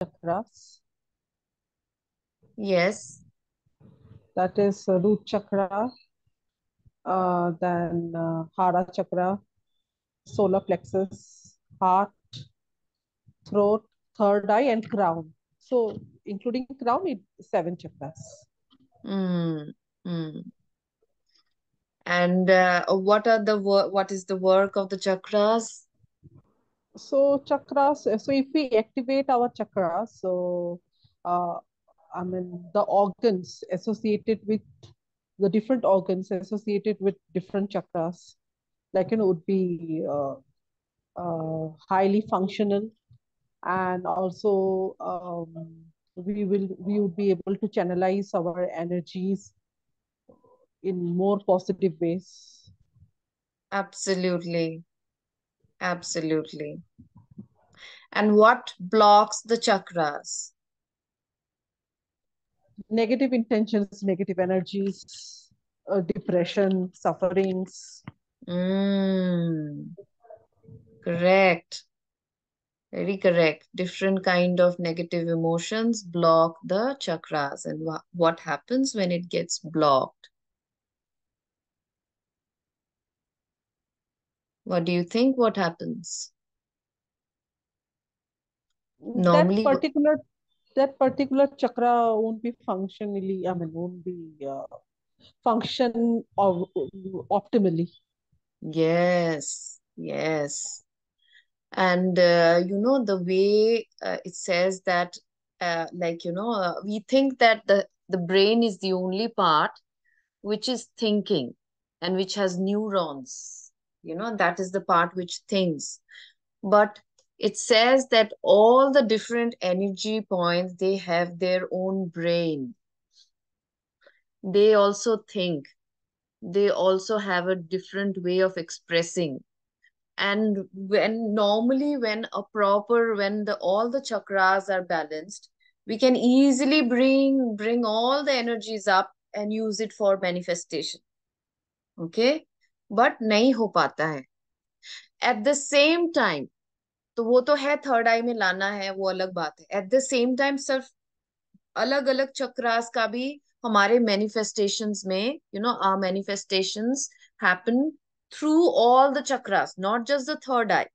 chakras. Yes. That is root chakra, then hara chakra, solar plexus, heart, throat, third eye, and crown. So, including crown, it's seven chakras. Mm, mm. And what is the work of the chakras? So, chakras. So, if we activate our chakras, uh, I mean, the organs associated with the different organs associated with different chakras, like would be highly functional, and also we would be able to channelize our energies in more positive ways. Absolutely. Absolutely. And what blocks the chakras? Negative intentions, negative energies, depression, sufferings. Mm, correct. Very correct. Different kind of negative emotions block the chakras. And what happens when it gets blocked? What do you think? What happens? that Normally, particular that particular chakra won't be functionally, I mean, won't be function of optimally. yes, yes. And the way it says that, we think that the brain is the only part which is thinking and which has neurons. That is the part which thinks. But it says that all the different energy points, they have their own brain. They also think. They also have a different way of expressing. And when the all the chakras are balanced, we can easily bring all the energies up and use it for manifestation. Okay, but नहीं हो पाता है at the same time. तो वो तो है, third आई में लाना है, वो अलग बात है. एट द सेम टाइम सिर्फ अलग अलग चक्रास का भी हमारे मैनिफेस्टेशंस में, our manifestations happen through all the chakras, not just the third eye.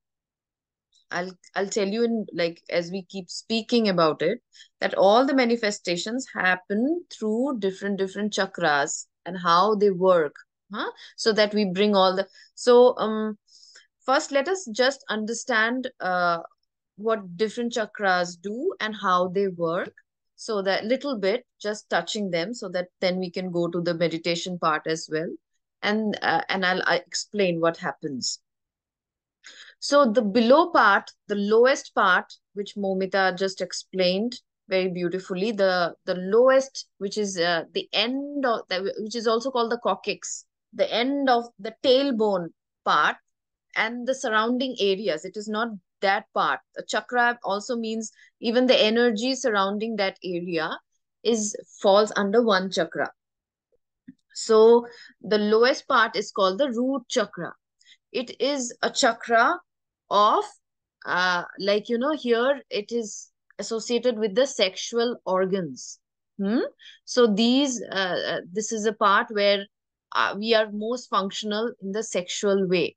I'll tell you in, like, as we keep speaking about it, that all the manifestations happen through different chakras and how they work, huh? So that we bring all the, so first let us just understand what different chakras do and how they work, so that little bit just touching them, so that then we can go to the meditation part as well, and I explain what happens. So the below part, the lowest part, which Momita just explained very beautifully, the lowest, which is the end of the, which is also called the coccyx, the end of the tailbone part, and the surrounding areas. It is not that part. A chakra also means even the energy surrounding that area is falls under one chakra. So the lowest part is called the root chakra. It is a chakra of, here it is associated with the sexual organs. Hmm? So this is a part where we are most functional in the sexual way.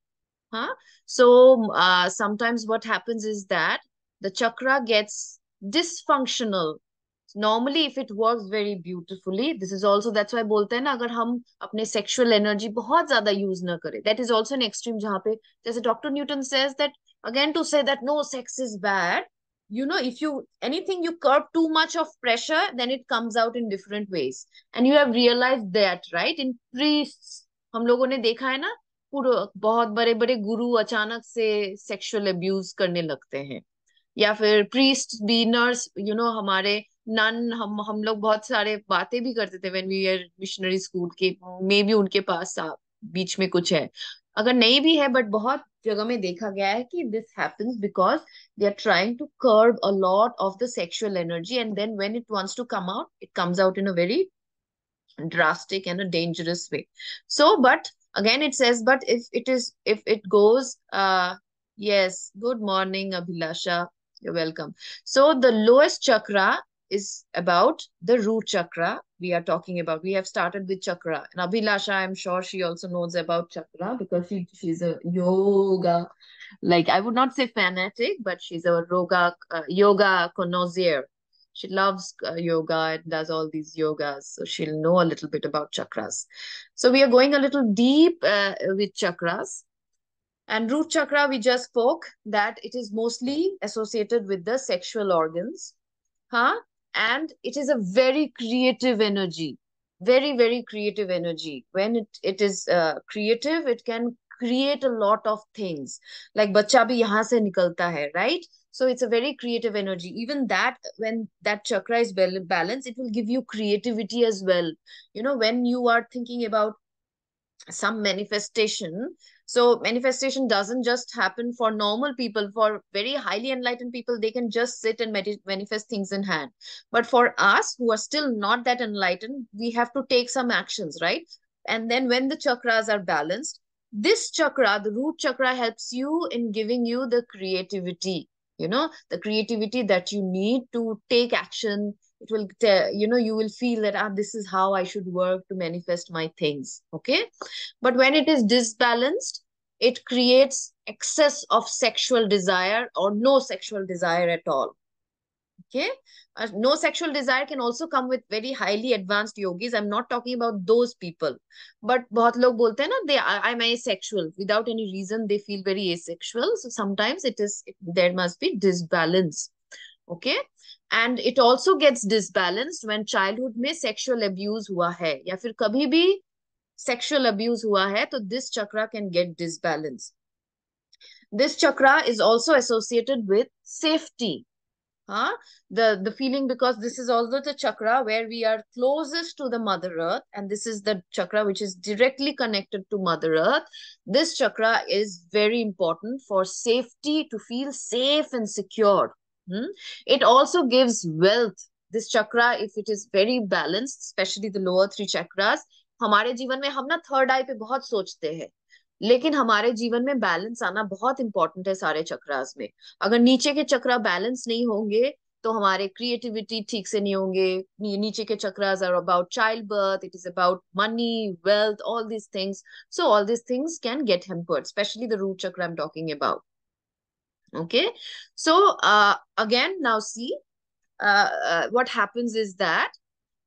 Huh? So sometimes what happens is that the chakra gets dysfunctional. Normally if it works very beautifully, this is also, that's why बोलते हैं ना, अगर हम अपने sexual energy बहुत ज्यादा use ना करें, that is also an extreme, जहाँ पे जैसे Dr. Newton says that, again, to say that no sex is bad, if you anything you curb too much of pressure, then it comes out in different ways. And you have realized that, right? In priests, हम लोगों ने देखा है ना, पूरे बहुत बड़े बड़े गुरु अचानक से सेक्सुअल अब्यूज करने लगते हैं. या फिर प्रीस्ट भी, नर्स, हमारे नन, हम लोग बहुत सारे बातें भी करते थे when we are missionary school के, मे बी उनके पास बीच में कुछ है, अगर नहीं भी है, बट बहुत जगह में देखा गया है कि this happens because they are trying to curb a lot of the sexual energy, and then when it wants to come out, it comes out in a very drastic and a dangerous way. So, but again, it says, but if it goes, yes, good morning, Abhilasha. You're welcome. So the lowest chakra is about the root chakra we are talking about. We have started with chakra. And Abhilasha, I'm sure she also knows about chakra because she's a yoga, like I would not say fanatic, but she's a yoga connoisseur. She loves yoga and does all these yogas, so she'll know a little bit about chakras. So we are going a little deep with chakras. And root chakra, we just spoke that it is mostly associated with the sexual organs, huh? And it is a very creative energy, very, very creative energy. When it is creative, it can create a lot of things. Like bacha bhi yahan se nikalta hai, right? So it's a very creative energy. Even that, when that chakra is balanced, it will give you creativity as well. You know, when you are thinking about some manifestation, so manifestation doesn't just happen for normal people. For very highly enlightened people, they can just sit and manifest things in hand. But for us who are still not that enlightened, we have to take some actions, right? And then when the chakras are balanced, this chakra, the root chakra, helps you in giving you the creativity, you know, the creativity that you need to take action. It will you know, you will feel that, ah, this is how I should work to manifest my things. Okay. But when it is disbalanced, it creates excess of sexual desire or no sexual desire at all. Okay. No sexual desire can also come with very highly advanced yogis. I'm not talking about those people. But बहुत लोग बोलते हैं ना, I'm asexual. Without any reason, they feel very asexual. So sometimes there must be disbalance. Okay. And it also gets disbalanced when childhood में sexual abuse हुआ है या फिर कभी भी sexual abuse हुआ है, तो this chakra can get disbalanced. This chakra is also associated with safety. Huh? The feeling, because this is also the chakra where we are closest to the Mother Earth, and this is the chakra which is directly connected to Mother Earth. This chakra is very important for safety, to feel safe and secure. It also gives wealth. This chakra, if it is very balanced, especially the lower three chakras, हमारे जीवन में हम ना third आई पे बहुत सोचते हैं, लेकिन हमारे जीवन में बैलेंस आना बहुत इंपॉर्टेंट है सारे चक्रास में. अगर नीचे के चक्रा बैलेंस नहीं होंगे तो हमारे क्रिएटिविटी ठीक से नहीं होंगे. नीचे के chakras are about child birth, it is about money, wealth, all these things. So all these things can get hampered, specially the root chakra I am talking about. Okay. So again, now see, what happens is that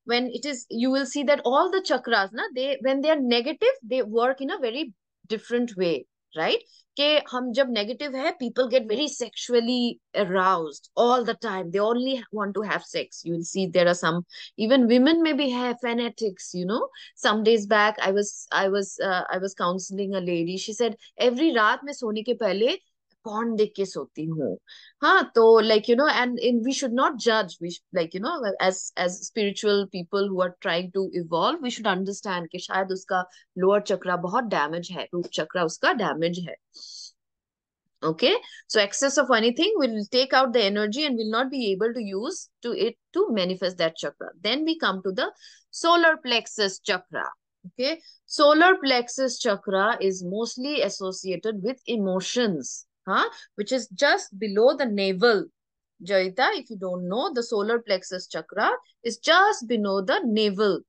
when it is, you will see that all the chakras na, they, when they are negative, they work in a very different way, right? कि हम जब negative है, people get very sexually aroused all the time. They only want to have sex. You will see there are some, even women maybe have fanatics, you know. Some days back I was counseling a lady. She said every रात मैं सोने के पहले porn देख के सोती हूँ. हाँ, तो like you know, and we should not judge. We like you know, as spiritual people who are trying to evolve, we should understand कि शायद उसका lower chakra बहुत damage है, root chakra उसका damage है. Okay, so excess of anything will take out the energy and will not be able to use to manifest that chakra. Then we come to the solar plexus chakra. Okay, solar plexus chakra is mostly associated with emotions, huh? Which is just below the navel. Joyita, if you don't know, the solar plexus chakra is just below the navel.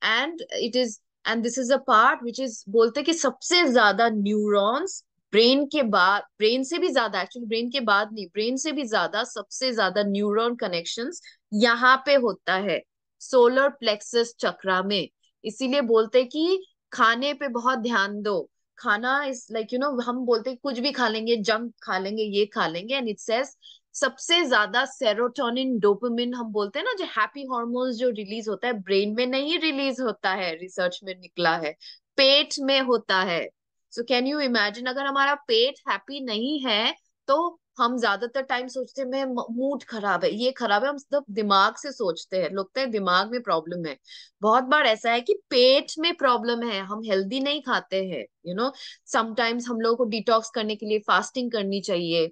And it is, and this is a part which is, बोलते कि सबसे ज्यादा neurons brain के बाद, brain से भी ज्यादा, actually brain के बाद नहीं, ब्रेन से भी ज्यादा, सबसे ज्यादा न्यूरॉन कनेक्शंस यहाँ पे होता है सोलर प्लेक्सस चक्रा में. इसीलिए बोलते कि खाने पे बहुत ध्यान दो. खाना इज लाइक यू नो, हम बोलते कुछ भी खा लेंगे, जंक खा लेंगे, ये खा लेंगे, एंड इट सेज सबसे ज्यादा सेरोटोनिन, डोपामिन हम बोलते हैं ना, जो हैप्पी हार्मोन्स जो रिलीज होता है, ब्रेन में नहीं रिलीज होता है. रिसर्च में निकला है पेट में होता है. सो कैन यू इमेजिन, अगर हमारा पेट हैप्पी नहीं है तो हम ज्यादातर टाइम सोचते हैं मैं मूड खराब है, ये खराब है, हम सब दिमाग से सोचते हैं, लगता है दिमाग में प्रॉब्लम है. बहुत बार ऐसा है कि पेट में प्रॉब्लम है, हम हेल्दी नहीं खाते हैं, यू नो. समटाइम्स हम लोगों को डिटॉक्स करने के लिए फास्टिंग करनी चाहिए.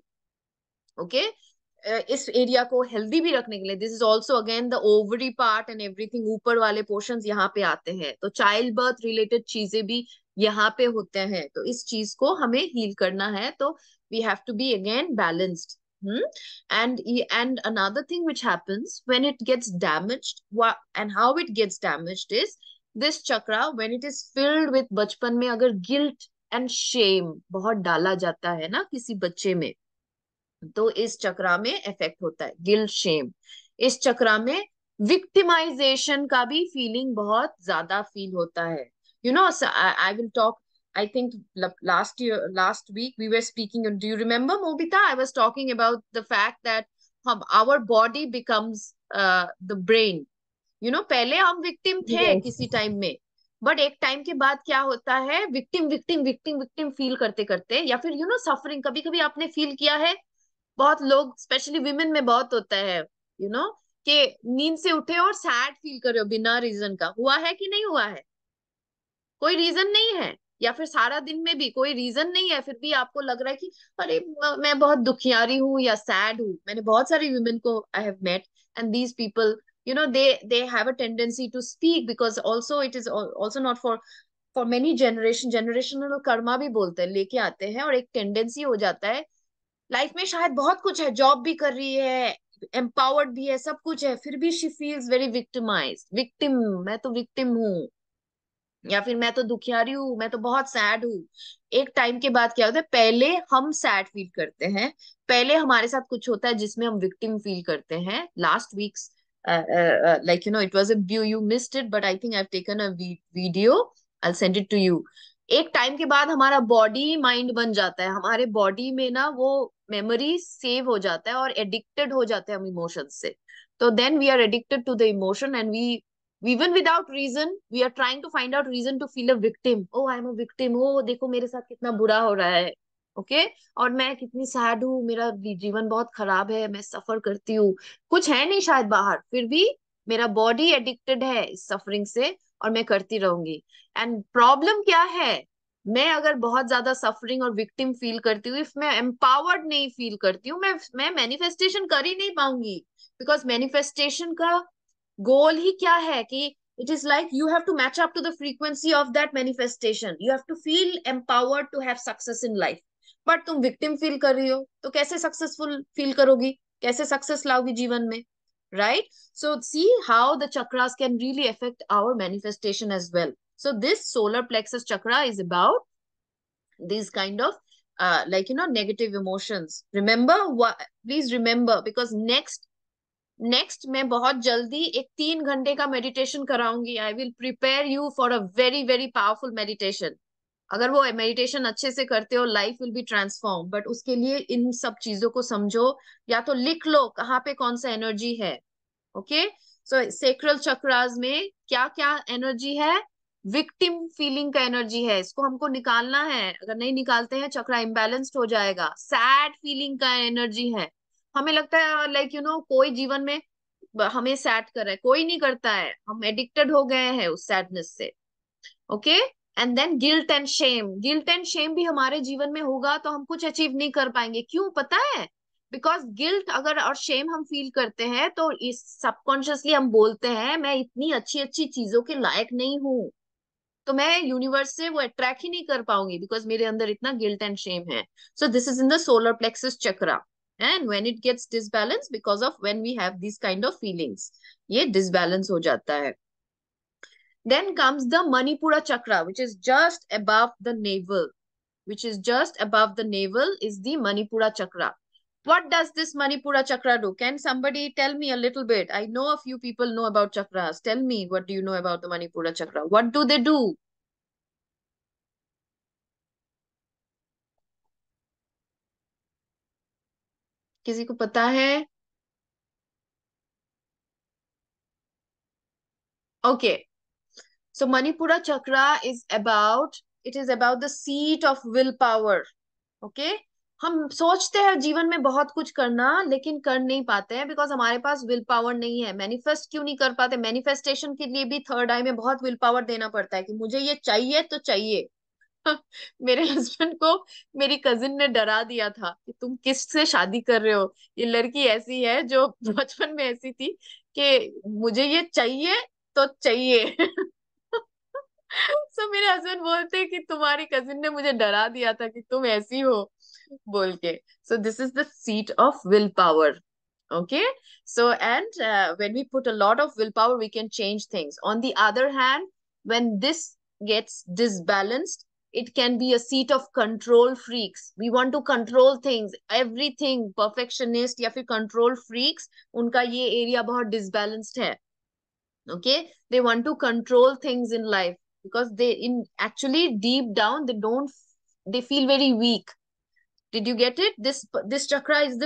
ओके. इस एरिया को हेल्दी भी रखने के लिए, this is also again the ovary part and everything, ऊपर वाले पोर्शंस यहाँ पे आते हैं, तो चाइल्ड बर्थ रिलेटेड चीजें भी यहाँ पे होते हैं. तो इस चीज को हमें हील करना है, तो we have to be again balanced. And another thing which happens when it gets damaged, and how it gets damaged is this chakra when it is filled with, बचपन में अगर गिल्ट एंड शेम बहुत डाला जाता है ना किसी बच्चे में, तो इस चक्रा में इफेक्ट होता है गिल्ट शेम। इस चक्रा में विक्टिमाइजेशन का भी फीलिंग बहुत ज्यादा फील होता है। You know, I will talk, I think last week we were speaking. Do you remember, Mobita? I was talking about the fact that our body becomes the brain. पहले हम victim थे किसी Yes. Time में, but एक time के बाद क्या होता है, victim victim victim victim feel करते करते, या फिर सफरिंग, कभी कभी आपने फील किया है, बहुत लोग स्पेशली विमेन में बहुत होता है, यू नो कि नींद से उठे और सैड फील कर रहे हो बिना रीजन का, हुआ है कि नहीं हुआ है? कोई रीजन नहीं है, या फिर सारा दिन में भी कोई रीजन नहीं है, फिर भी आपको लग रहा है कि अरे मैं बहुत दुखियारी हूँ या सैड हूँ। मैंने बहुत सारी वुमेन को I have met, and these people, they have a tendency to speak, because also it is also not for many generational Karma भी बोलते हैं, लेके आते हैं, और एक टेंडेंसी हो जाता है लाइफ में, शायद बहुत कुछ है, जॉब भी कर रही है, एम्पावर्ड भी है, सब कुछ है, फिर भी she feels very victimised, victim, मैं तो विक्टिम हूँ, या फिर मैं तो दुखियारी हूँ, मैं तो बहुत सैड हूँ। एक टाइम के बाद क्या होता है, पहले हम सैड फील करते हैं, पहले हमारे साथ कुछ होता है जिसमें हम विक्टिम फील करते हैं। Last weeks, like it was a you missed it, but I think I've taken a video, I'll send it to you। एक टाइम के बाद हमारा बॉडी माइंड बन जाता है, हमारे बॉडी में ना वो मेमोरी सेव हो जाता है, और एडिक्टेड हो जाते हैं हम इमोशन से। तो then we are addicted to the emotion, and we even without reason we are trying to find out reason to feel a victim। oh I am a victim, oh देखो मेरे साथ कितना बुरा हो रहा है, ओके और मैं कितनी सैड हूँ, मेरा जीवन बहुत खराब है, मैं सफर करती हूँ, कुछ है नहीं शायद बाहर, फिर भी मेरा बॉडी एडिक्टेड है इस सफरिंग से, और मैं करती रहूंगी। एंड प्रॉब्लम क्या है, मैं अगर बहुत ज्यादा सफरिंग और विक्टिम फील करती हूँ, इफ मैं एम्पावर्ड नहीं फील करती हूँ, मैं मैनिफेस्टेशन कर ही नहीं पाऊंगी। बिकॉज मैनिफेस्टेशन का गोल ही क्या है कि it is like you have to match up to the frequency of that manifestation, you have to feel empowered to have success in life. But तुम विक्टिम फील कर रही हो तो कैसे सक्सेसफुल फील करोगी, कैसे सक्सेस लाओगी जीवन में, right? So see how the chakras can really affect our manifestation as well. So this solar plexus chakra is about these kind of negative emotions। remember what, please remember, because next मैं बहुत जल्दी एक 3 घंटे का meditation कराऊंगी। I will prepare you for a very very powerful meditation. अगर वो meditation अच्छे से करते हो, life will be transform. But उसके लिए इन सब चीजों को समझो, या तो लिख लो कहाँ पे कौन सा एनर्जी है। ओके, सो सेक्रल चक्रास में क्या क्या एनर्जी है, विक्टिम फीलिंग का एनर्जी है, इसको हमको निकालना है। अगर नहीं निकालते हैं चक्रा इम्बैलेंस्ड हो जाएगा। सैड फीलिंग का एनर्जी है, हमें लगता है कोई जीवन में हमें सैड कर रहा है, कोई नहीं करता है, हम एडिक्टेड हो गए हैं उस सैडनेस से। Okay, and then guilt and shame, guilt and shame भी हमारे जीवन में होगा तो हम कुछ अचीव नहीं कर पाएंगे। क्यों पता है? बिकॉज गिल्ट अगर और शेम हम फील करते हैं तो इस सबकॉन्शियसली हम बोलते हैं मैं इतनी अच्छी अच्छी चीजों के लायक नहीं हूँ, तो मैं यूनिवर्स से वो अट्रैक्ट ही नहीं कर पाऊंगी, बिकॉज मेरे अंदर इतना गिल्ट एंड शेम है। So this is in the solar plexus chakra, and when it gets disbalance because of when we have this kind of feelings, ये डिसबैलेंस हो जाता है। Then comes the Manipura chakra, which is just above the navel. Which is just above the navel is the Manipura chakra. What does this Manipura chakra do? Can somebody tell me a little bit? I know a few people know about chakras. Tell me, what do you know about the Manipura chakra? What do they do? किसी को पता है? Okay. So Manipura chakra is about, it is about the seat of willpower. Okay, हम सोचते हैं जीवन में बहुत कुछ करना, लेकिन कर नहीं पाते हैं बिकॉज हमारे पास विल पावर नहीं है। मैनिफेस्ट क्यों नहीं कर पाते? मैनिफेस्टेशन के लिए भी थर्ड आई में बहुत विल पावर देना पड़ता है कि मुझे ये चाहिए तो चाहिए। मेरे हस्बैंड को मेरी कजिन ने डरा दिया था कि तुम किससे शादी कर रहे हो, ये लड़की ऐसी है जो बचपन में ऐसी थी कि मुझे ये चाहिए तो चाहिए। सो मेरे हस्बैंड बोलते हैं कि तुम्हारी कजिन ने मुझे डरा दिया था कि तुम ऐसी हो। बोल के. So this is the seat of willpower. Okay. So, and when we put a lot of willpower, we can change things. On the other hand, when this gets disbalanced, it can be a seat of control freaks. We want to control things, everything. Perfectionist या फिर control freaks, उनका ये area बहुत disbalanced है. Okay, they want to control things in life because they in actually deep down they feel very weak. Did you get it? This chakra is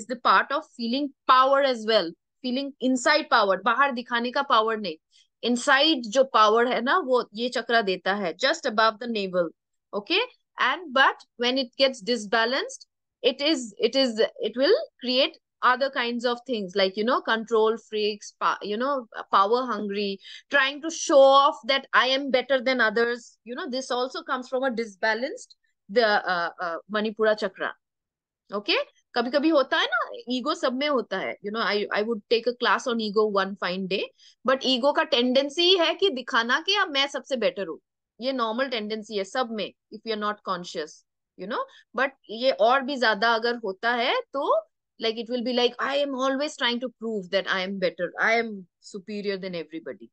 the part of feeling power as well. Feeling inside power. बाहर दिखाने का power नहीं. Inside जो power है ना वो ये चक्रा देता है. Just above the navel. Okay? And but when it gets disbalanced, it will create other kinds of things like control freaks, power hungry, trying to show off that I am better than others. This also comes from a disbalanced the Manipura chakra. Okay. कभी कभी होता है ना, ego सब में होता है. I would take a class on ego one fine day. But ego का टेंडेंसी है कि दिखाना कि अब मैं सबसे बेटर हूँ. ये नॉर्मल टेंडेंसी है सब में, if you are not conscious. But ये और भी ज्यादा अगर होता है तो like it will be like I am always trying to prove that I am better, I am superior than everybody.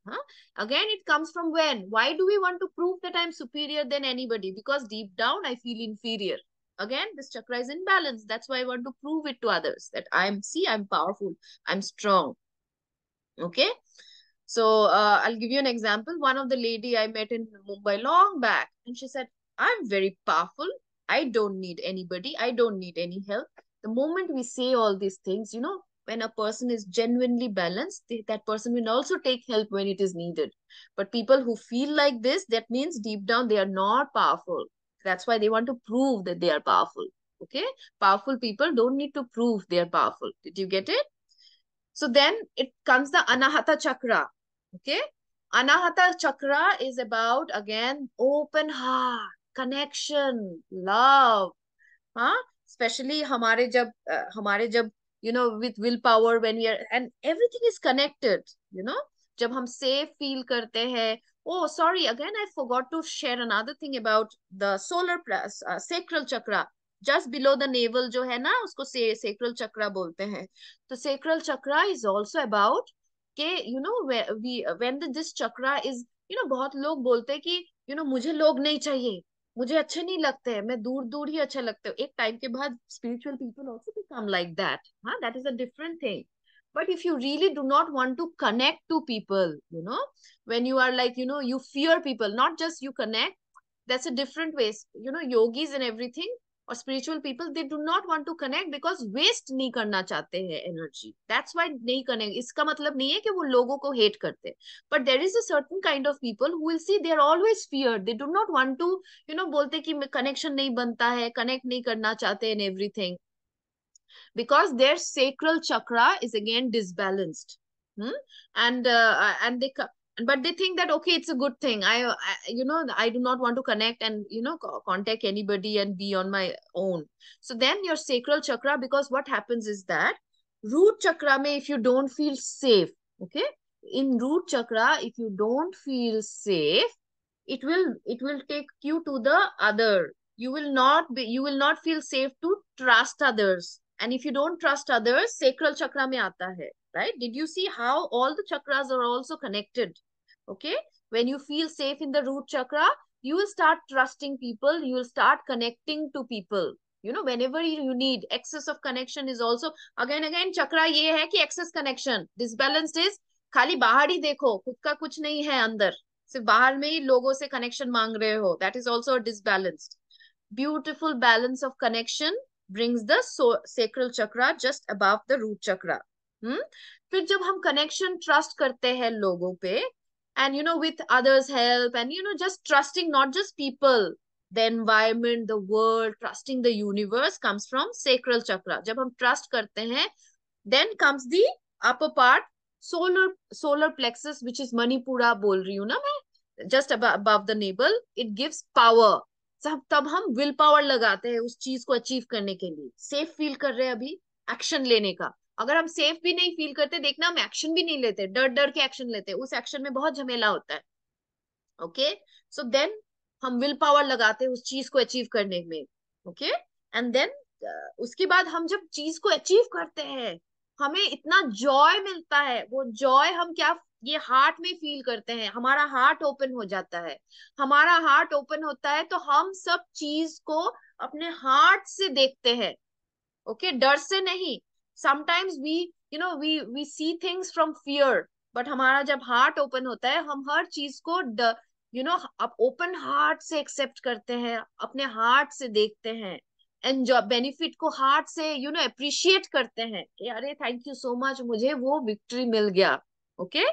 Again, it comes from why do we want to prove that I am superior than anybody? Because deep down I feel inferior. Again, this chakra is in balance. That's why I want to prove it to others that I'm powerful, I'm strong. Okay. So I'll give you an example. One of the lady I met in Mumbai long back, and she said, I'm very powerful, I don't need anybody, I don't need any help. The moment we say all these things, when a person is genuinely balanced, that person will also take help when it is needed. But people who feel like this, that means deep down they are not powerful. That's why they want to prove that they are powerful. Okay. Powerful people don't need to prove they are powerful. Did you get it? So then it comes the Anahata Chakra. Okay. Anahata Chakra is about, again, open heart, connection, love. Especially हमारे जब with willpower, when we are, and everything is connected. जब हम safe feel करते हैं. Oh, sorry, again I forgot to share another thing about the sacral chakra. Just below the navel जो है ना, उसको sacral chakra बोलते हैं. तो sacral chakra is also about कि when this chakra is, बहुत लोग बोलते हैं कि मुझे लोग नहीं चाहिए, मुझे अच्छे नहीं लगते हैं, मैं दूर दूर ही अच्छा लगते हूँ. एक टाइम के बाद spiritual people also become like that. That is a different thing. But if you really do not want to connect to people, when you are like, you fear people, not just you connect, that's a different way. Yogis and everything or spiritual people, they do not want to connect because waste नहीं करना चाहते हैं energy. That's why नहीं connect. इसका मतलब नहीं है कि वो लोगों को hate करते. But there is a certain kind of people who will see they are always feared. They do not want to, बोलते कि connection नहीं बनता है, connect नहीं करना चाहते and everything. Because their sacral chakra is again disbalanced. And they but they think that okay, it's a good thing. I do not want to connect and contact anybody and be on my own. So then your sacral chakra, because what happens is that root chakra mein, if you don't feel safe, okay, in root chakra, if you don't feel safe, it will take you to the other. You will not feel safe to trust others. And if you don't trust others, sacral chakra mein aata hai. Right? Did you see how all the chakras are also connected? Okay. When you feel safe in the root chakra, you will start trusting people. You will start connecting to people. Whenever you need excess of connection is also, again chakra ye hai ki excess connection. Disbalanced is खाली बाहर ही देखो, खुद का कुछ नहीं है अंदर, सिर्फ बाहर में ही लोगों से कनेक्शन मांग रहे हो. That is also a disbalanced. Beautiful balance of connection brings the sacral chakra just above the root chakra. फिर जब हम connection trust करते हैं लोगों पे, and with others help, and just trusting not just people, the environment, the world, trusting the universe comes from sacral chakra. जब हम trust करते हैं, then comes the upper part, solar plexus, which is Manipura बोल रही हूँ ना मैं, just above the navel. It gives power. तब हम विल पावर लगाते हैं उस चीज को अचीव करने के लिए. सेफ फील कर रहे हैं अभी, एक्शन लेने का. अगर हम सेफ भी नहीं फील करते, देखना हम एक्शन भी नहीं लेते, डर डर के एक्शन लेते, उस एक्शन में बहुत झमेला होता है. ओके. सो देन हम विल पावर लगाते हैं उस चीज को अचीव करने में. ओके. एंड देन उसके बाद हम जब चीज को अचीव करते हैं, हमें इतना जॉय मिलता है, वो जॉय हम क्या, ये हार्ट में फील करते हैं, हमारा हार्ट ओपन हो जाता है। हमारा हार्ट ओपन होता है तो हम सब चीज को अपने हार्ट से देखते हैं। ओके, डर से नहीं। Sometimes we we see things from fear, but हमारा जब हार्ट ओपन होता है, हम हर चीज को अब ओपन हार्ट से एक्सेप्ट करते हैं, अपने हार्ट से देखते हैं, एंजॉय बेनिफिट को हार्ट से अप्रिशिएट करते हैं कि अरे थैंक यू सो मच, मुझे वो विक्ट्री मिल गया। ओके,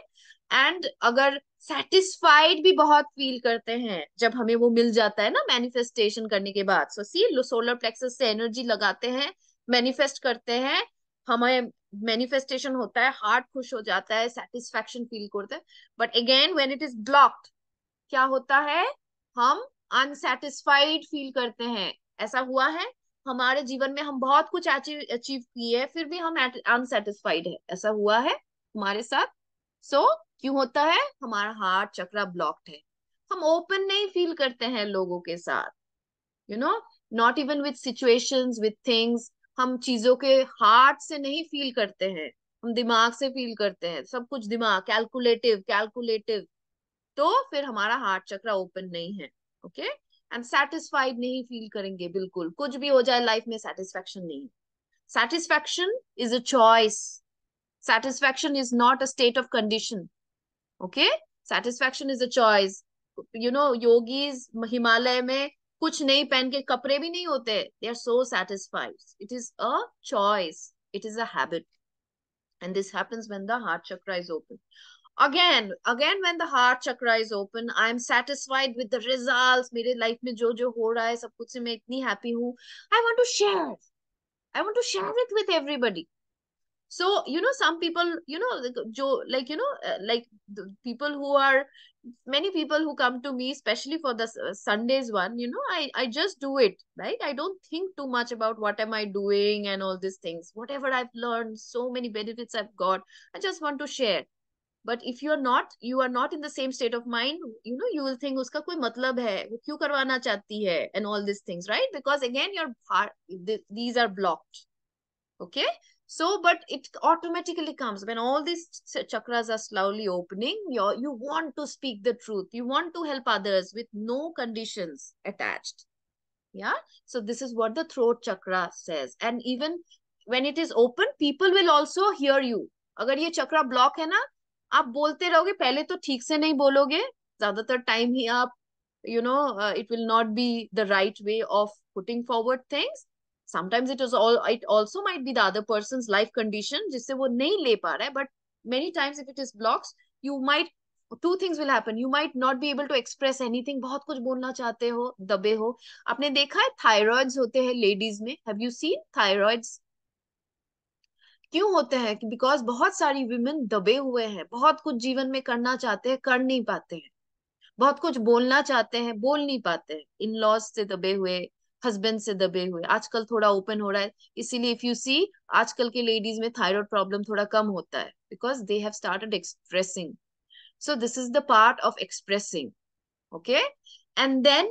एंड अगर सेटिस्फाइड भी बहुत फील करते हैं जब हमें वो मिल जाता है ना मैनिफेस्टेशन करने के बाद। सो सी, सोलर प्लेक्सस से एनर्जी लगाते हैं, मैनिफेस्ट करते हैं, हमें मैनिफेस्टेशन होता है, हार्ट खुश हो जाता है, सेटिस्फैक्शन फील करते हैं। But again when it is blocked, क्या होता है, हम अनसेटिस्फाइड फील करते हैं। ऐसा हुआ है हमारे जीवन में, हम बहुत कुछ अचीव अचीव किए हैं, फिर भी हम अनसेटिस्फाइड है। ऐसा हुआ है हमारे साथ। सो क्यों होता है, हमारा हार्ट चक्रा ब्लॉक्ड है। हम ओपन नहीं फील करते हैं लोगों के साथ, you know not even with situations, with things. हम चीजों के हार्ट से नहीं फील करते हैं, हम दिमाग से फील करते हैं, सब कुछ दिमाग, कैलकुलेटिव कैलकुलेटिव। तो फिर हमारा हार्ट चक्रा ओपन नहीं है। ओके, एंड सेटिस्फाइड नहीं फील करेंगे, बिल्कुल कुछ भी हो जाए लाइफ में सेटिस्फैक्शन नहीं। Satisfaction is a choice, satisfaction is not a state of condition. Okay, satisfaction is a choice. Yogis Himalaya में कुछ नहीं पहन के, कपड़े भी नहीं होते, they are so satisfied. It is a choice, it is a habit, and this happens when the heart chakra is open. Again when the heart chakra is open, I am satisfied with the results. मेरे life में जो जो हो रहा है सब कुछ से मैं इतनी हैप्पी हूँ, I want to share, I want to share it with everybody. So some people, like the people who are, many people who come to me especially for the Sundays one, I just do it, right? I don't think too much about what am I doing and all these things. Whatever I've learned, so many benefits I've got, I just want to share. But if you are not in the same state of mind, you will think uska koi matlab hai, wo kyun karwana chahti hai, and all these things, right? Because again your heart, these are blocked. Okay, so but it automatically comes when all these chakras are slowly opening. You want to speak the truth, you want to help others with no conditions attached. Yeah, so this is what the throat chakra says. And even when it is open, people will also hear you. अगर ये चक्रा block है ना, आप बोलते रहोगे, पहले तो ठीक से नहीं बोलोगे, ज्यादातर टाइम ही आप it will not be the right way of putting forward things. Sometimes it also might be the other person's life condition जिससे वो नहीं ले पा रहा है. But many times if it is blocks, you might, two things will happen. You might not be able to express anything, बहुत कुछ बोलना चाहते हो, दबे हो. आपने देखा है थायराइड्स होते हैं लेडीज में, हैव यू सीन थायराइड्स? क्यों होते हैं कि बिकॉज बहुत सारी विमेन दबे हुए हैं, बहुत कुछ जीवन में करना चाहते हैं, कर नहीं पाते हैं, बहुत कुछ बोलना चाहते हैं, बोल नहीं पाते हैं, इन लॉज से दबे हुए, हस्बैंड से दबे हुए. आजकल थोड़ा ओपन हो रहा है, इसीलिए इफ यू सी आजकल के लेडीज में थायराइड प्रॉब्लम थोड़ा कम होता है, because they have started expressing. So this is the part of expressing. Okay, and then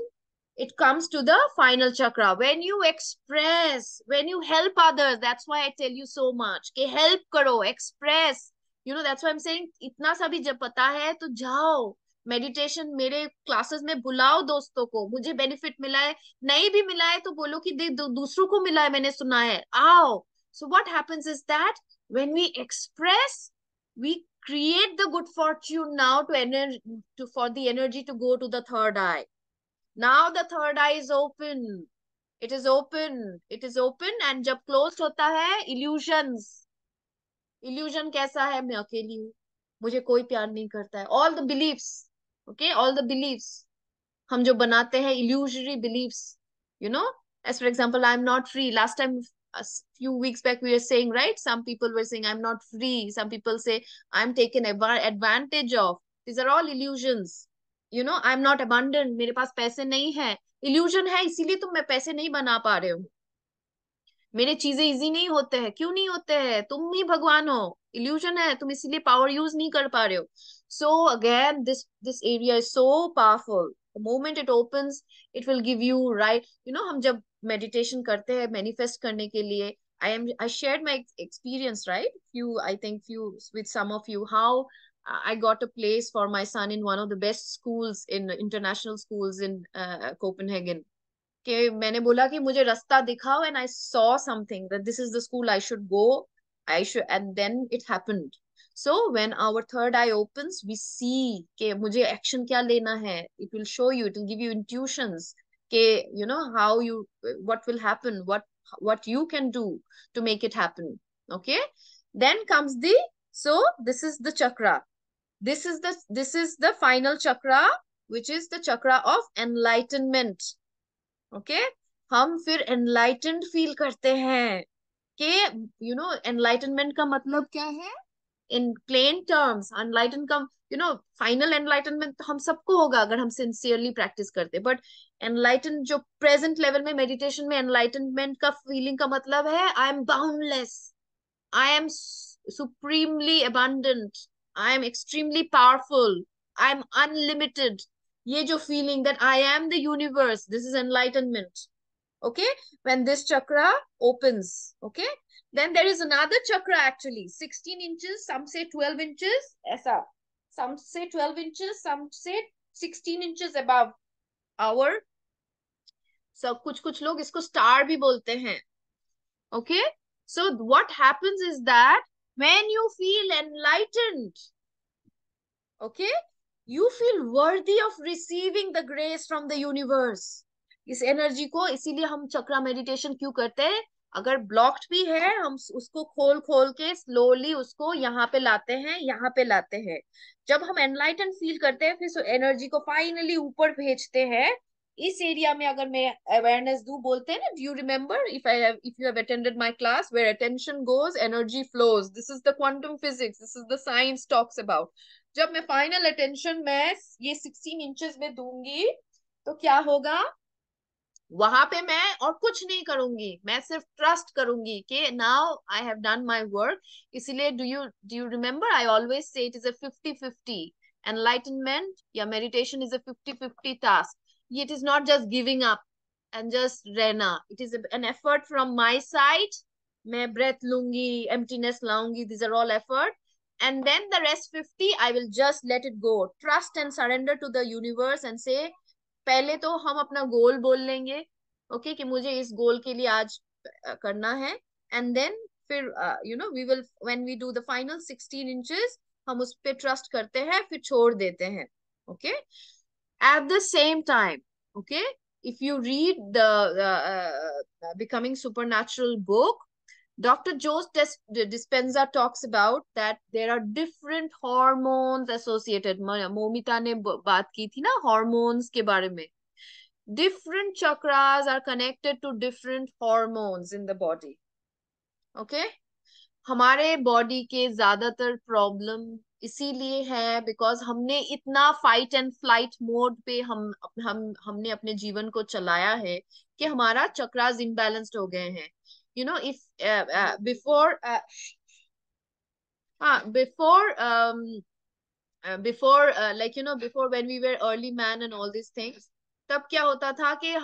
it comes to the final chakra. When you express, when you help others, that's why I tell you so much कि help करो, express. That's why I'm saying इतना सा भी जब पता है तो जाओ मेडिटेशन, मेरे क्लासेस में बुलाओ दोस्तों को, मुझे बेनिफिट मिला है, नहीं भी मिला है तो बोलो कि दूसरों को मिला है, मैंने सुना है, आओ. So what happens is that when we express, we create the good fortune now for the energy to go to the third eye. Now the third eye is open. It is open. It is open. And जब closed होता है, illusions. Illusion कैसा है, मैं अकेली हूँ, मुझे कोई प्यार नहीं करता है. All the beliefs. Okay, all the beliefs. हम जो बनाते हैं illusory beliefs. As for example, I'm not free. Last time, a few weeks back, we were saying, right? Some people were saying, I'm not free. Some people say, I'm taken advantage of. These are all illusions. I'm not abundant. मेरे पास पैसे नहीं है. Illusion है, इसीलिए तुम मैं पैसे नहीं बना पा रहे हो. मेरे चीजें इजी नहीं होते हैं. क्यों नहीं होते हैं? तुम ही भगवान हो. इल्यूजन है, तुम इसीलिए पावर यूज नहीं कर पा रहे हो. So again this area is so powerful. The moment it opens, it will give you right. हम जब मेडिटेशन करते हैं मैनिफेस्ट करने के लिए, I shared my experience, right? Few with some of you, how I got a place for my son in one of the best schools, in international schools in Copenhagen. कि मैंने बोला कि मुझे रास्ता दिखाओ, and I saw something that this is the school I should go. And then it happened. So when our third eye opens, we see कि मुझे action क्या लेना है. It will show you, it will give you intuitions कि you know how you, what will happen, what you can do to make it happen. Okay. Then comes the, so this is the chakra. This is the final chakra, which is the chakra of enlightenment. Okay हम फिर enlightened feel करते हैं कि enlightenment का मतलब क्या है इन plane terms. Enlighten का फाइनल एनलाइटनमेंट हम सबको होगा अगर हम सिंसियरली प्रैक्टिस करते, बट एनलाइटन जो प्रेजेंट लेवल में मेडिटेशन में एनलाइटनमेंट का फीलिंग का मतलब है I am boundless, I am supremely abundant, I am extremely powerful, I am unlimited. ये जो feeling that I am the universe, this is enlightenment. Okay, when this chakra opens, okay, then there is another chakra, actually 16 inches, some say 12 inches, aisa, some say 12 inches, some say 16 inches above our, so कुछ कुछ लोग इसको star भी बोलते हैं. Okay, so what happens is that when you feel enlightened, okay, you feel worthy of receiving the grace from the universe. इस energy को, इसीलिए हम चक्रा मेडिटेशन क्यों करते हैं, अगर ब्लॉक्ड भी है हम उसको खोल खोल के स्लोली उसको यहाँ पे लाते हैं, यहाँ पे लाते हैं. जब हम एनलाइटन फील करते हैं फिर एनर्जी को फाइनली ऊपर भेजते हैं. इस एरिया में अगर मैं अवेयरनेस दू, बोलते हैं ना, do you remember, if you have attended my class, where attention goes energy flows, this is the quantum physics, this is the science talks about. जब मैं फाइनल अटेंशन मैं ये 16 इंचेस में दूंगी तो क्या होगा, वहां पे मैं और कुछ नहीं करूंगी, मैं सिर्फ ट्रस्ट करूंगी कि now I have done my work. इसीलिए do you remember, I always say it is a 50-50. Enlightenment या meditation is a 50-50 task. It is not just giving up and just रहना, it is an effort from my side. मैं breathe लूंगी, emptiness लाऊंगी, this are all effort. And then the rest 50, I will just let it go. Trust and surrender to the universe and say, पहले तो हम अपना गोल बोल लेंगे, okay, कि मुझे इस गोल के लिए आज करना है. एंड देन फिर we will, when we do the final 16 inches, हम उस पे ट्रस्ट करते हैं, फिर छोड़ देते हैं. Okay, eight the same time, okay, if you read the becoming supernatural book, Dr. Joe Dispenza talks about that there are different hormones associated. Momita ने बात की थी ना hormones के बारे में. Different chakras are connected to different hormones in the body. Okay? हमारे body के ज्यादातर प्रॉब्लम इसीलिए है बिकॉज हमने इतना फाइट एंड फ्लाइट मोड पे हमने अपने जीवन को चलाया है कि हमारा चक्रास इम्बैलेंस्ड हो गए हैं. If before before when we were early man and all these things, तब क्या होता था कि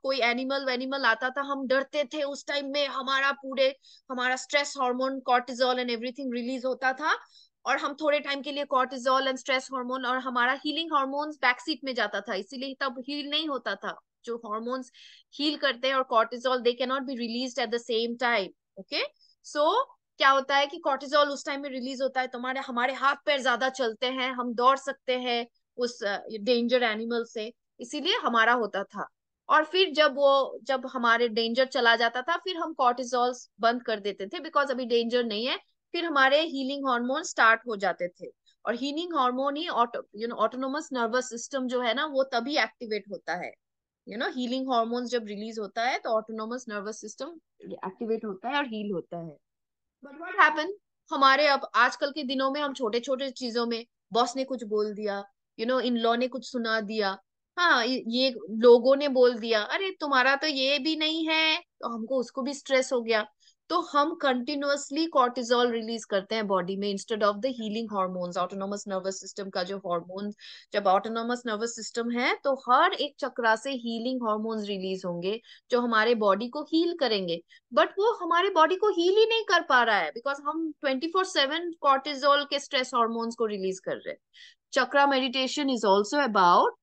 कोई एनिमल वेनिमल आता था, हम डरते थे. उस टाइम में हमारा stress hormone cortisol and everything release होता था, और हम थोड़े टाइम के लिए कॉर्टिजोल एंड स्ट्रेस हार्मोन और हमारा हीलिंग हार्मोन्स बैक सीट में जाता था, इसीलिए तब हील नहीं होता था. जो हार्मोन्स हील करते हैं और cortisol, they can not be released at the same time. Okay, so क्या होता है कि कॉर्टिजोल उस टाइम में रिलीज होता है तो हमारे हाथ पैर ज्यादा चलते हैं, हम दौड़ सकते हैं उस डेंजर एनिमल से, इसीलिए हमारा होता था. और फिर जब हमारे डेंजर चला जाता था, फिर हम कॉर्टिजोल बंद कर देते थे बिकॉज अभी डेंजर नहीं है. फिर हमारे हीलिंग हार्मोन स्टार्ट हो जाते थे, और हीलिंग हार्मोन ही ऑटोनोमस नर्वस सिस्टम जो है ना, वो तभी एक्टिवेट होता है. हीलिंग हार्मोन्स जब रिलीज होता है तो ऑटोनोमस नर्वस सिस्टम एक्टिवेट होता है और हील होता है. बट व्हाट हैपन, हमारे अब आजकल के दिनों में हम छोटे छोटे चीजों में, बॉस ने कुछ बोल दिया, इन लॉ ने कुछ सुना दिया, हाँ ये लोगों ने बोल दिया, अरे तुम्हारा तो ये भी नहीं है, तो हमको उसको भी स्ट्रेस हो गया. तो हम कंटिन्यूअसली कॉर्टिजोल रिलीज करते हैं बॉडी में instead of the healing hormones, autonomous nervous system का जो हार्मोन, जब ऑटोनोमस नर्वस सिस्टम है तो हर एक चक्रा से हीलिंग हार्मोन्स रिलीज होंगे जो हमारे बॉडी को हील करेंगे। बट वो हमारे बॉडी को हील ही नहीं कर पा रहा है बिकॉज हम 24/7 कॉर्टिजोल के स्ट्रेस हार्मोन्स को रिलीज कर रहे हैं। Chakra meditation is also about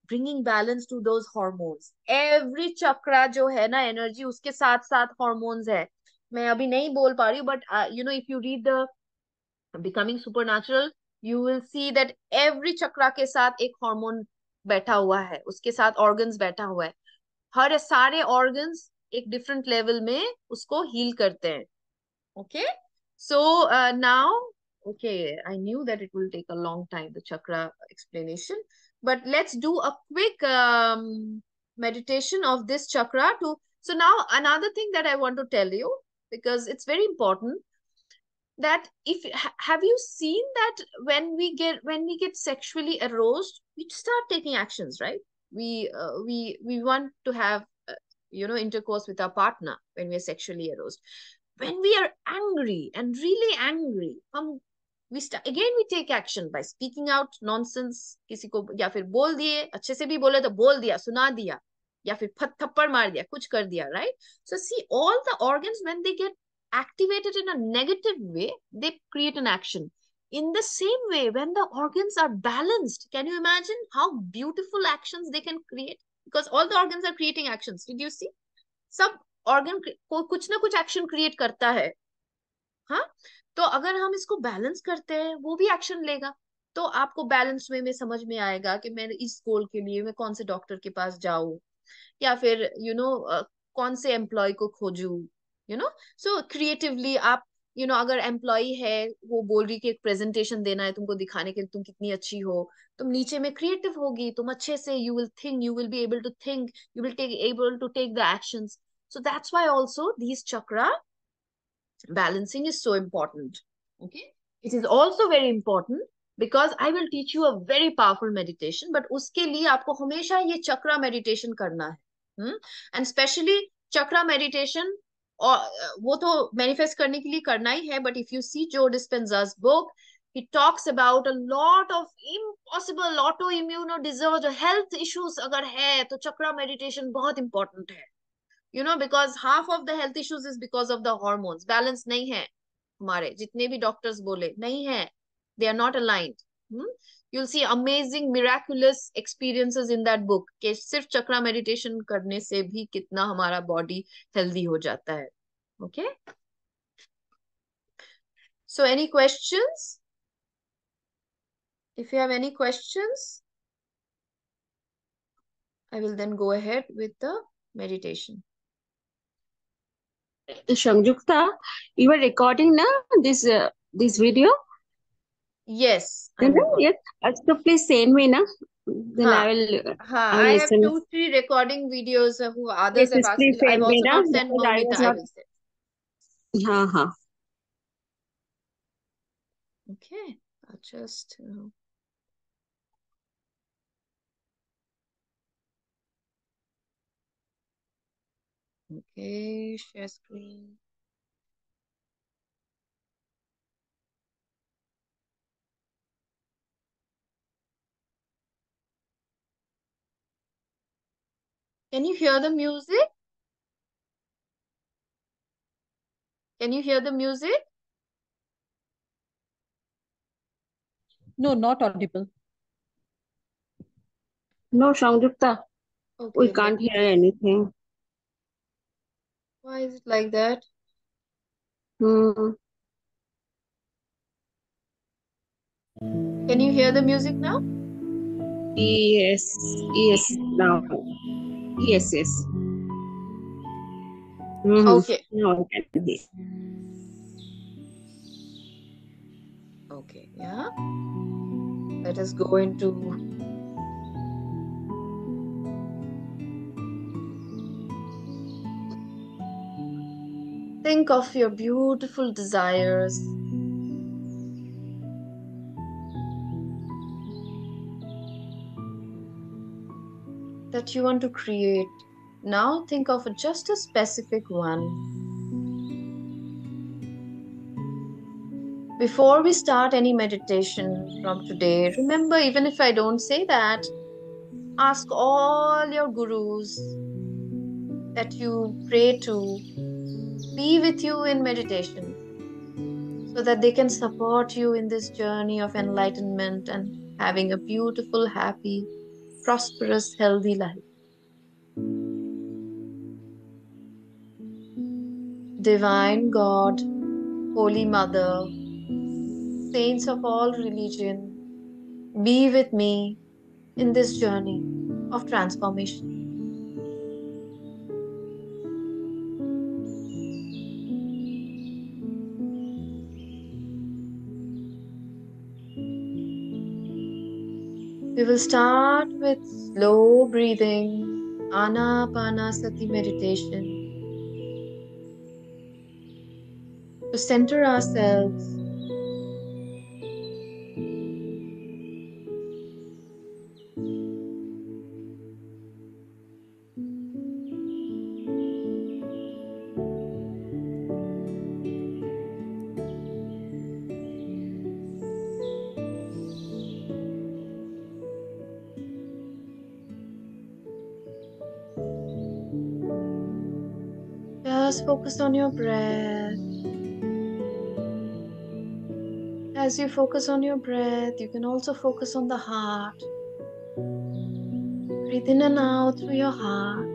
bringing balance to those hormones. Every chakra जो है ना एनर्जी उसके साथ साथ hormones है। मैं अभी नहीं बोल पा रही हूँ but if you read the Becoming Supernatural you will see that every chakra के साथ एक hormone बैठा हुआ है, उसके साथ organs बैठा हुआ है। हर सारे organs एक different level में उसको heal करते हैं। Okay, so now, okay, I knew that it will take a long time, the chakra explanation, but let's do a quick meditation of this chakra to. So now another thing that I want to tell you, because it's very important, that if have you seen that when we get sexually aroused, we start taking actions, right? We want to have intercourse with our partner when we are sexually aroused. When we are angry and really angry, again we take action by speaking out nonsense, किसी को या फिर बोल दिए, अच्छे से भी बोले तो बोल दिया, सुना दिया, या फिर थप्पड़ मार दिया, कुछ कर दिया, right? So see, all the organs when they get activated in a negative way, they create an action. In the same way, when the organs are balanced, can you imagine how beautiful actions they can create? Because all the organs are creating actions. Did you see? सब organ को कुछ ना कुछ action create करता है। हाँ, तो अगर हम इसको बैलेंस करते हैं वो भी एक्शन लेगा। तो आपको बैलेंस वे में समझ में आएगा कि मैं इस गोल के लिए मैं कौन से डॉक्टर के पास जाऊं, या फिर कौन से एम्प्लॉय को खोजूं। सो क्रिएटिवली आप अगर एम्प्लॉय है वो बोल रही कि एक प्रेजेंटेशन देना है तुमको, दिखाने के लिए तुम कितनी अच्छी हो, तुम नीचे में क्रिएटिव होगी, तुम अच्छे से you will think, you will be able to think, you will take able to take the actions. So that's why also these chakra balancing is so important. Okay, it is also very important because I will teach you a very powerful meditation, but uske liye aapko hamesha ye chakra meditation karna hai. And especially chakra meditation, और वो तो manifest करने के लिए करना ही है, but if you see जो डिस्पेंजा's book, he talks about a lot of impossible autoimmune disease, health issues अगर है तो चक्रा मेडिटेशन बहुत इंपॉर्टेंट है। because half of the health issues is because of the hormones balance नहीं है, हमारे जितने भी डॉक्टर्स बोले नहीं है, they are not aligned. You'll see amazing miraculous experiences in that book कि सिर्फ चक्रा मेडिटेशन करने से भी कितना हमारा बॉडी हेल्दी हो जाता है। Okay, so any questions? If you have any questions, I will then go ahead with the meditation. Sanjukta, you are recording now this video? Yes, I'm recording. Yes. So please send me now. Then हाँ, I will I have listen. 2-3 recording videos who others Yes, have yes, asked please me. I've send me also now not sent because I Momita, was I not. will send. हाँ हाँ. Okay, I'll just okay, share screen. Can you hear the music? Can you hear the music? No, not audible. No, Sanjukta, we Okay, can't hear anything. why is it like that? Hmm. Can you hear the music now? Yes, yes, now. Yes, yes. Okay. Now I can hear. Okay, yeah. Let us go into think of your beautiful desires. That you want to create. Now think of just a specific one. Before we start any meditation from today, remember, even if I don't say that, ask all your gurus that you pray to be with you in meditation so that they can support you in this journey of enlightenment and having a beautiful, happy, prosperous, healthy life. Divine God, Holy Mother, saints of all religion, be with me in this journey of transformation. We will start with slow breathing, Anapanasati meditation, to center ourselves. Just focus on your breath. As you focus on your breath, you can also focus on the heart. Breathe in and out through your heart.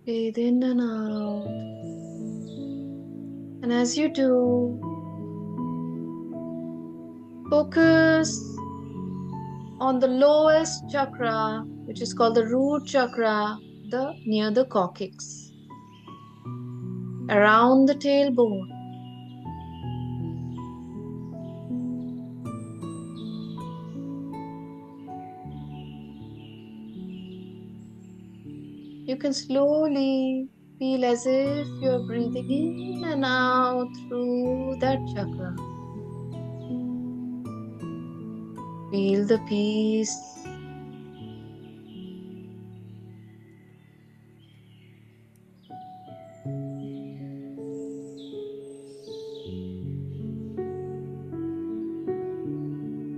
Breathe in and out. And as you do, focus on the lowest chakra, which is called the root chakra, near the coccyx, around the tailbone. You can slowly feel as if you're breathing in and out through that chakra. Feel the peace.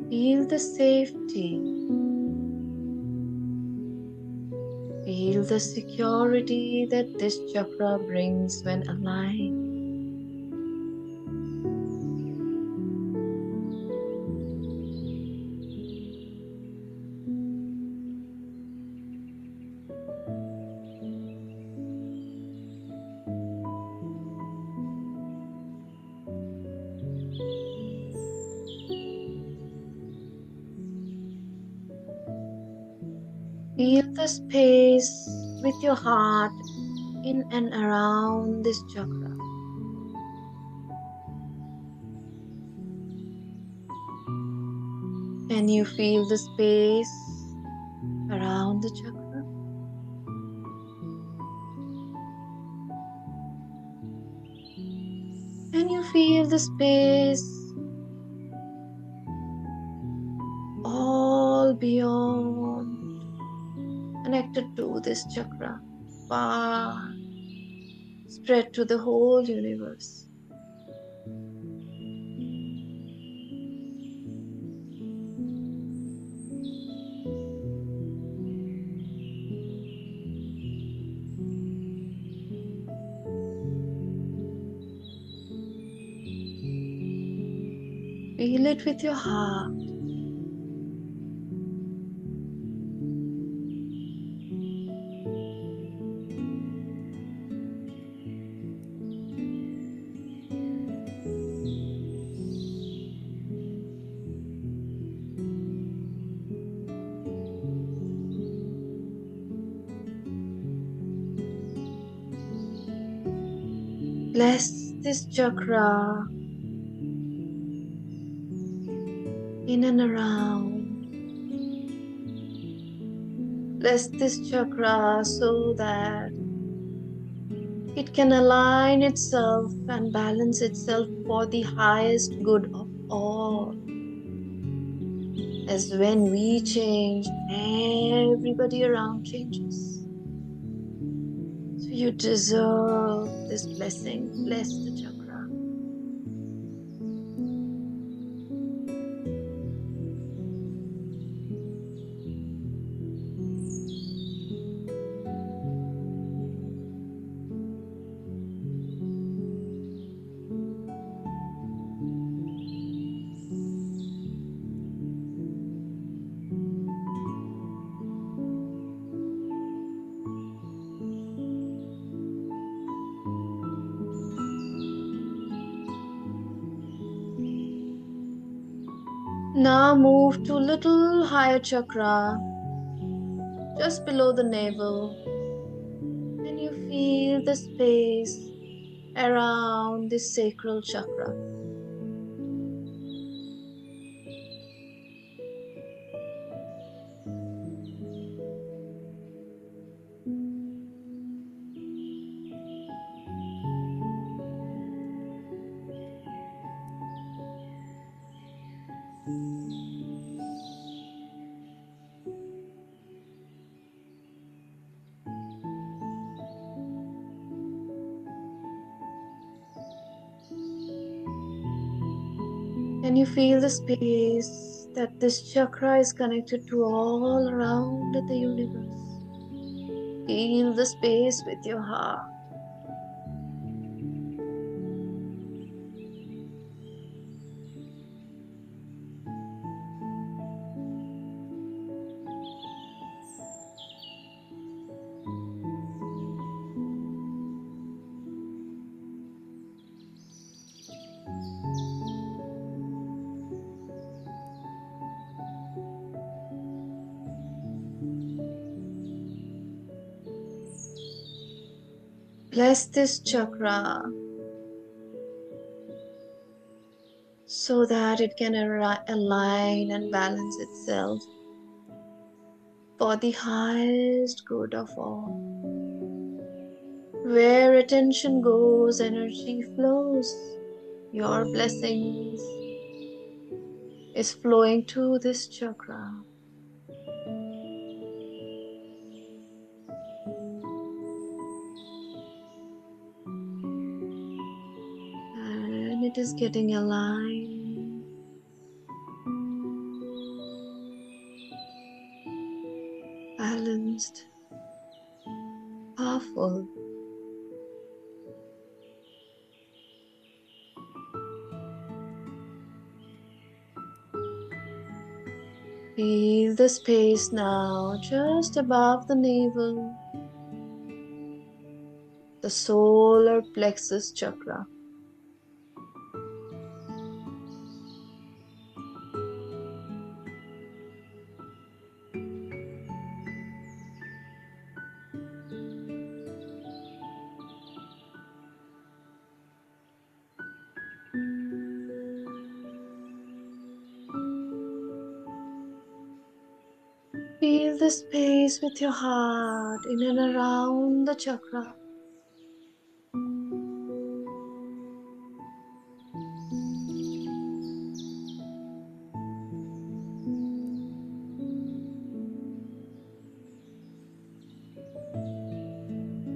Feel the safety. Feel the security that this chakra brings when aligned. Feel the space with your heart in and around this chakra. Can you feel the space around the chakra? Can you feel the space all beyond, connected to this chakra, far spread to the whole universe? Feel it with your heart. Bless this chakra in and around. Bless this chakra so that it can align itself and balance itself for the highest good of all. As when we change, everybody around changes. So you deserve this blessing. Bless the chakra. Now move to little higher chakra, just below the navel, and you feel the space around the sacral chakra. And you feel the space that this chakra is connected to all around the universe. Feel the space with your heart. Bless this chakra so that it can align and balance itself for the highest good of all. Where attention goes, energy flows. Your blessings is flowing to this chakra. And it is getting aligned, balanced, powerful. Feel the space now just above the navel, the solar plexus chakra. Feel the space with your heart in and around the chakra.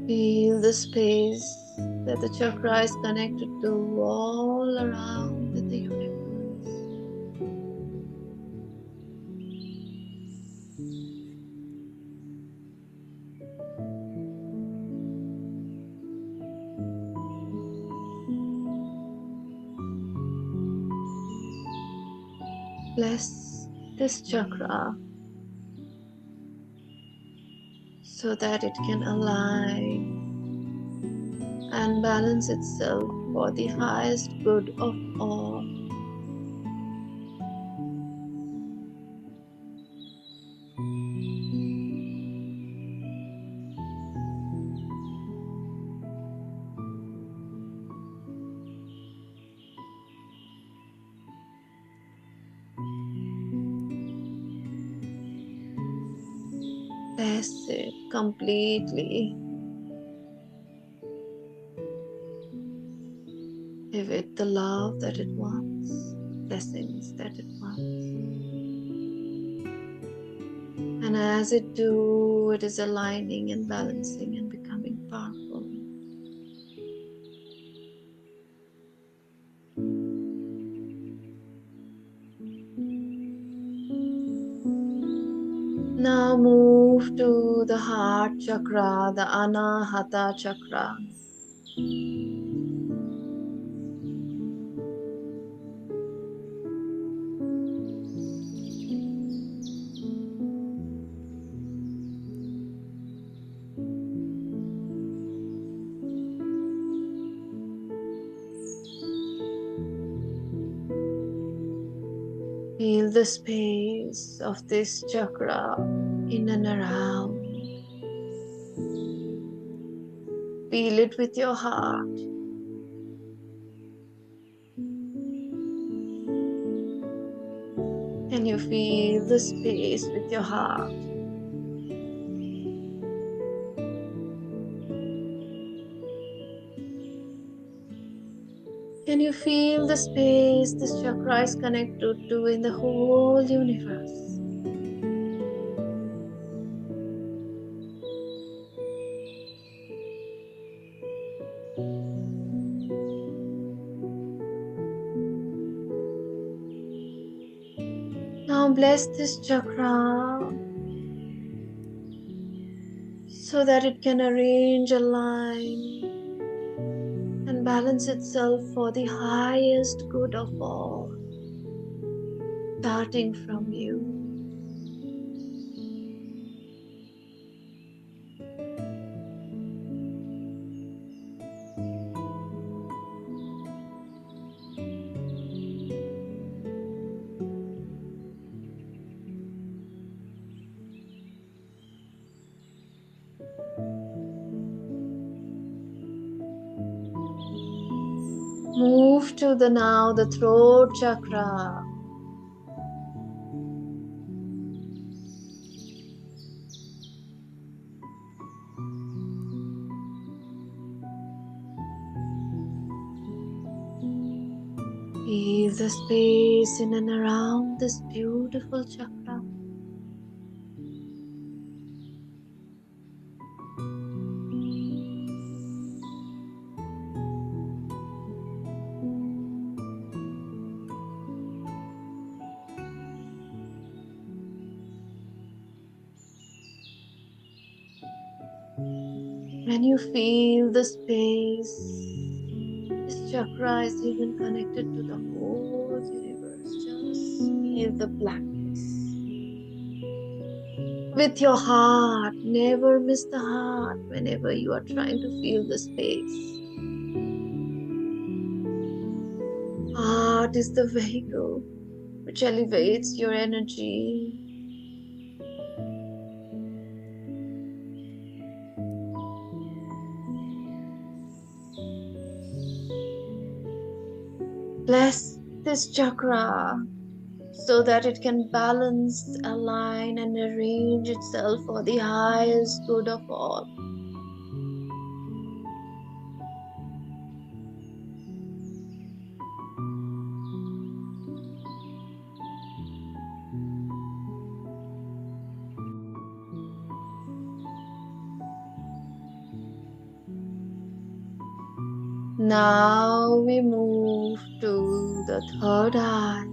Feel the space that the chakra is connected to all around in the universe. Bless this chakra so that it can align and balance itself for the highest good of all. Bless it completely. Give it the love that it wants, blessings that it wants. And as it do, it is aligning and balancing and becoming powerful. Now move to the heart chakra, the Anahata chakra. Feel the space of this chakra in and around. Feel it with your heart. Can you feel the space with your heart? Can you feel the space this chakra is connected to in the whole universe? Now bless this chakra so that it can arrange, align, and balance itself for the highest good of all, starting from you. Move to the throat chakra. Feel the space in and around this beautiful chakra. When you feel the space, this chakra is even connected to the whole universe. Just feel the blackness. With your heart, never miss the heart whenever you are trying to feel the space. Heart is the vehicle which elevates your energy. Bless this chakra so that it can balance, align, and arrange itself for the highest good of all. Now we move to the third eye.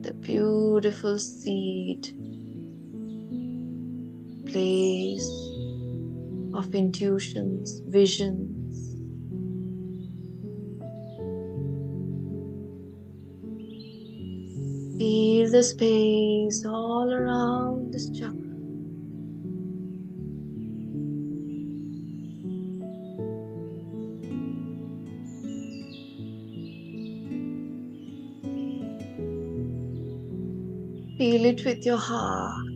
The beautiful seed, place of intuitions, visions. Feel the space all around this chakra. Feel it with your heart.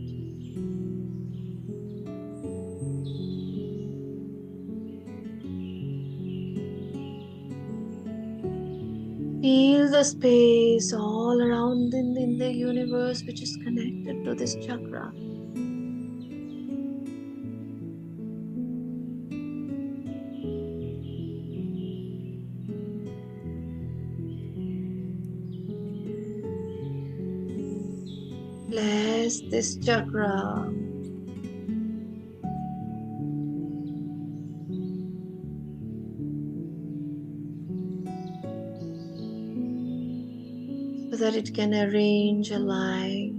Feel the space all around in the universe which is connected to this chakra. Bless this chakra. So that it can arrange, align,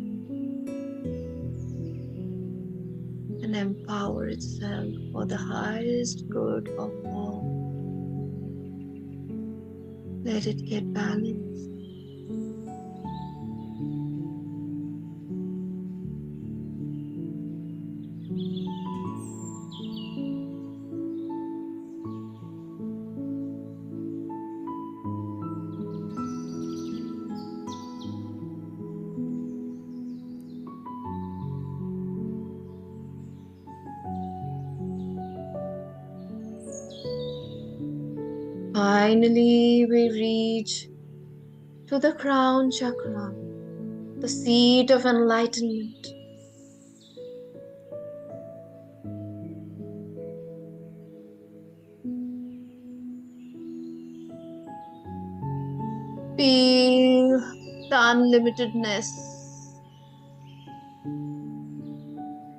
and empower itself for the highest good of all. Let it get balanced. Finally, we reach to the crown chakra, the seat of enlightenment. Feel the unlimitedness.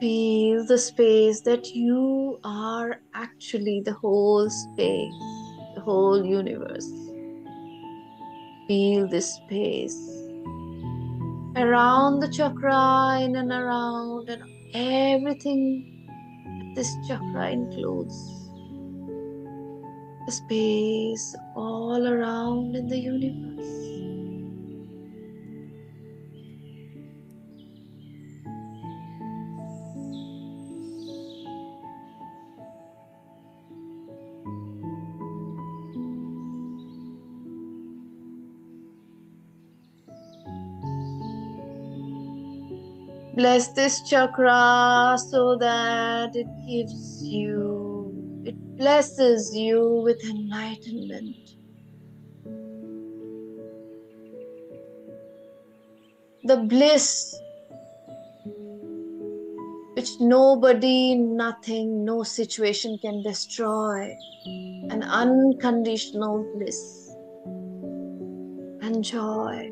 Feel the space that you are actually the whole space, the whole universe. Feel this space around the chakra, in and around, and everything that this chakra includes. The space all around in the universe. Bless this chakra so that it blesses you with enlightenment. The bliss which nobody, nothing, no situation can destroy. An unconditional bliss and joy.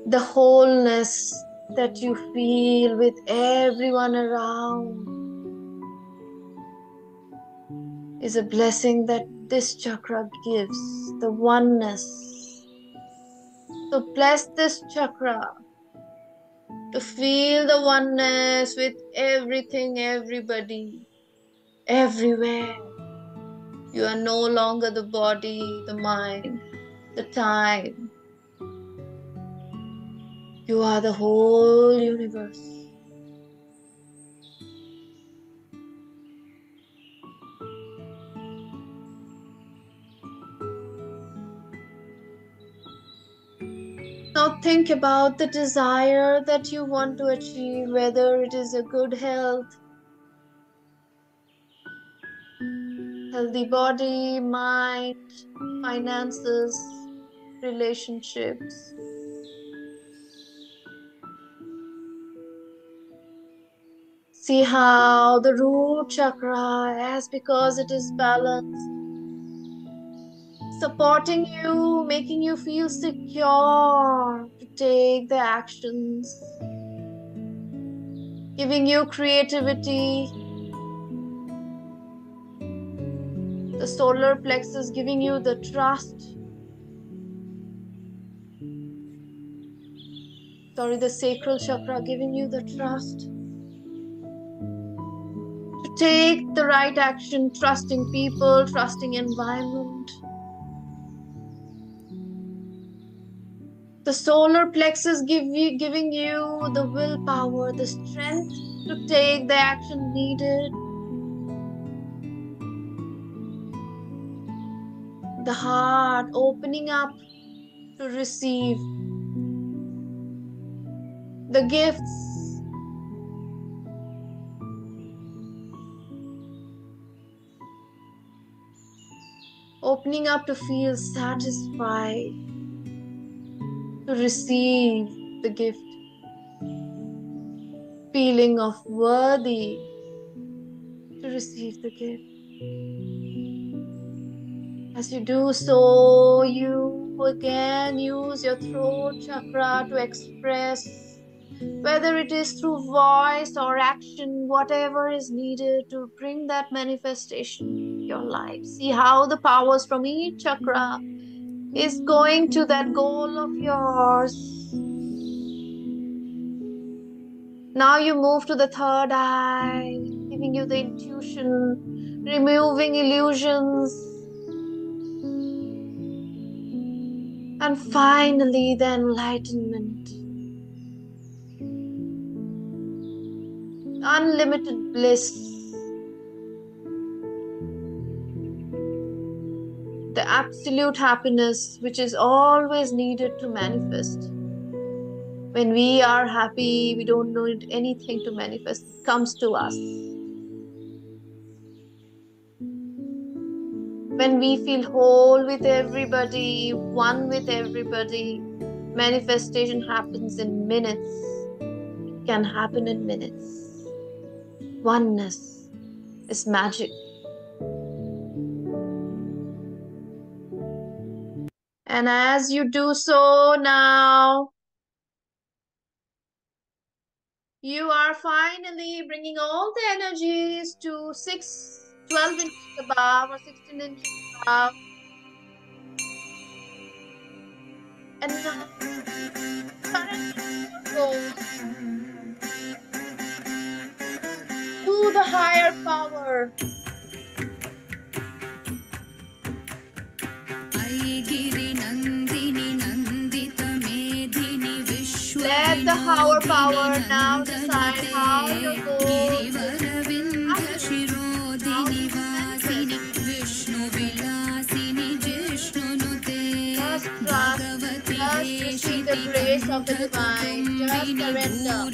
The wholeness that you feel with everyone around is a blessing that this chakra gives, the oneness. So bless this chakra to feel the oneness with everything, everybody, everywhere. You are no longer the body, the mind, the time. You are the whole universe. Now think about the desire that you want to achieve, whether it is a good health, healthy body, mind, finances, relationships. See how the root chakra, as because it is balanced, supporting you, making you feel secure to take the actions, giving you creativity. The solar plexus giving you the trust. The sacral chakra giving you the trust to take the right action, trusting people, trusting environment. The solar plexus giving you the willpower, the strength to take the action needed. The heart opening up to receive the gifts. opening up to feel satisfied, to receive the gift, feeling of worthy to receive the gift. As you do so, you again use your throat chakra to express, whether it is through voice or action, whatever is needed to bring that manifestation in your life. See how the powers from each chakra is going to that goal of yours. Now you move to the third eye, giving you the intuition, removing illusions. And finally, the enlightenment. Unlimited bliss. The absolute happiness which is always needed to manifest. When we are happy, we don't need anything to manifest. It comes to us. When we feel whole with everybody, one with everybody, manifestation happens in minutes. It can happen in minutes. Oneness is magic. And as you do so now, you are finally bringing all the energies to 12 inches above or 16 inches above. And now, surrender your goals to the higher power. Let the higher power now decide how your goals just receive the grace of the divine. Just surrender.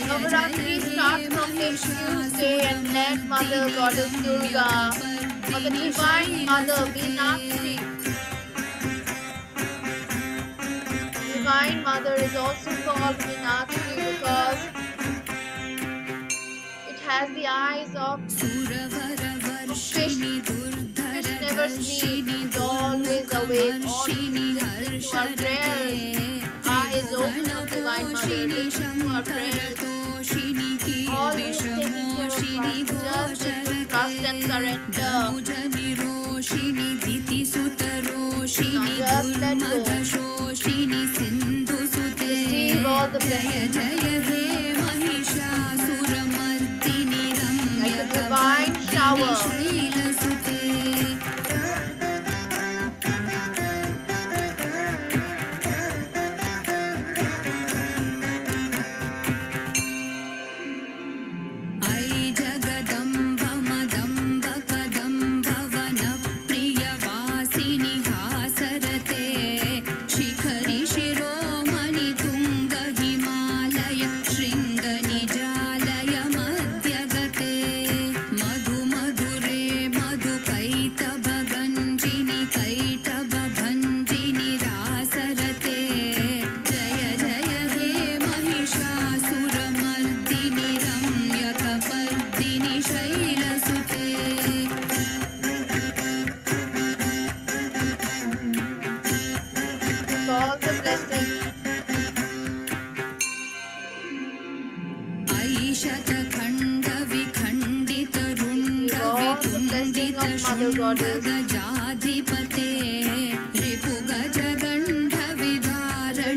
Navaratri starts from next Tuesday and let Mother Goddess Durga or the Divine Mother Meenakshi. Divine Mother is also called Meenakshi because it has the eyes of fish. Fish never sleeps, is always awake, always listening to our prayers. Eyes open of Divine Mother, listen to our prayers. Always taking care of us, just with trust and surrender. Now just let go. Receive all the blessings. Like a divine shower. Mother Goddess.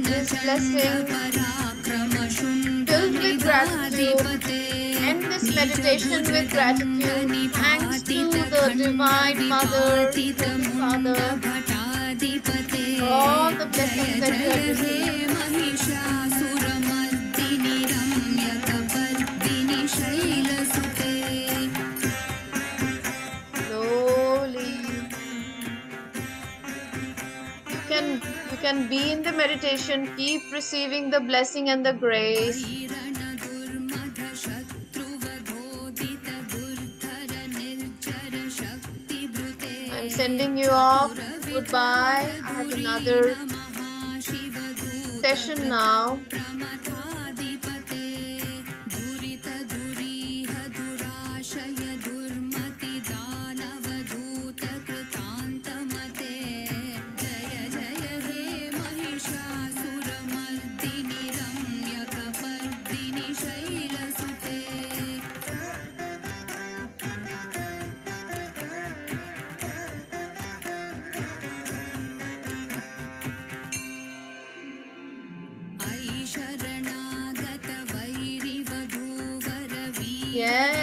This blessing filled with gratitude. End this meditation with gratitude. Thanks to the Divine Mother, Father, for all the blessings that you have received. You can be in the meditation, keep receiving the blessing and the grace. sending you off. Goodbye. I have another session now. Yes.